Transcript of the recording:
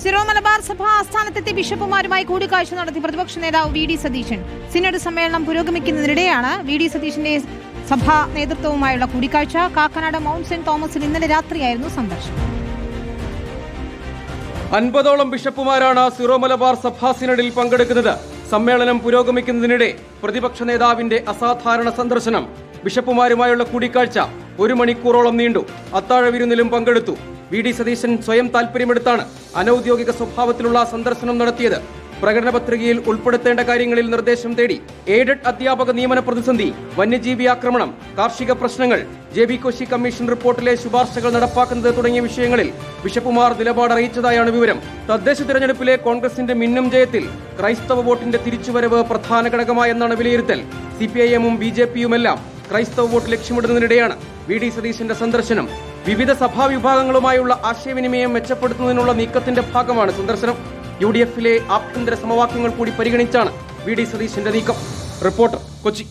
Syro Malabar സഭ ആസ്ഥാനത്തെത്തി ബിഷപ്പുമാരുമായി കൂടിക്കാഴ്ച നടത്തി പ്രതിപക്ഷ നേതാവ് വി.ഡി. സതീശൻ. സിനഡ് സമ്മേളനം പുരോഗമിക്കുന്നതിനിടെയാണ് വി.ഡി. സതീശന്റെ സഭാ നേതൃത്വവുമായുള്ള കൂടിക്കാഴ്ച. കാക്കനാട് മൗണ്ട് സെന്റ് തോമസിൽ ഇന്നലെ രാത്രിയായിരുന്നു സന്ദർശനം. 50ഓളം ബിഷപ്പുമാരാണ് സിറോ മലബാർ സഭാ സിനഡിൽ പങ്കെടുക്കുന്നത്. സമ്മേളനം പുരോഗമിക്കുന്നതിനിടെ പ്രതിപക്ഷ നേതാവിന്റെ അസാധാരണ സന്ദർശനം. ബിഷപ്പുമാരുമായുള്ള കൂടിക്കാഴ്ച 1 മണിക്കൂറോളം നീണ്ടു. അത്താഴ വിരുന്നിലും പങ്കെടുത്തു. വി.ഡി. സതീശൻ സ്വയം താൽപര്യമെടുത്താണ് അനൌദ്യോഗിക സ്വഭാവത്തിലുള്ള സന്ദർശനം നടത്തിയത്. പ്രകടന പത്രികയിൽ ഉൾപ്പെടുത്തേണ്ട കാര്യങ്ങളിൽ നിർദ്ദേശം തേടി. എയ്ഡഡ് അധ്യാപക നിയമന പ്രതിസന്ധി, വന്യജീവി ആക്രമണം, കാർഷിക പ്രശ്നങ്ങൾ, ജെ.ബി. കോശി കമ്മീഷൻ റിപ്പോർട്ടിലെ ശുപാർശകൾ നടപ്പാക്കുന്നത് തുടങ്ങിയ വിഷയങ്ങളിൽ ബിഷപ്പുമാർ നിലപാടറിയിച്ചതായാണ് വിവരം. തദ്ദേശ തിരഞ്ഞെടുപ്പിലെ കോൺഗ്രസിന്റെ മിന്നും ജയത്തിൽ ക്രൈസ്തവ വോട്ടിന്റെ തിരിച്ചുവരവ് പ്രധാന ഘടകമായെന്നാണ് വിലയിരുത്തൽ. CPIM-ഉം BJP-യുമെല്ലാം ക്രൈസ്തവ വോട്ട് ലക്ഷ്യമിടുന്നതിനിടെയാണ് വി.ഡി. സതീശന്റെ സന്ദർശനം. വിവിധ സഭാ വിഭാഗങ്ങളുമായുള്ള ആശയവിനിമയം മെച്ചപ്പെടുത്തുന്നതിനുള്ള നീക്കത്തിന്റെ ഭാഗമാണ് സന്ദർശനം. UDF-ലെ ആഭ്യന്തര സമവാക്യങ്ങൾ കൂടി പരിഗണിച്ചാണ് വി.ഡി. സതീശന്റെ നീക്കം. റിപ്പോർട്ടർ, കൊച്ചി.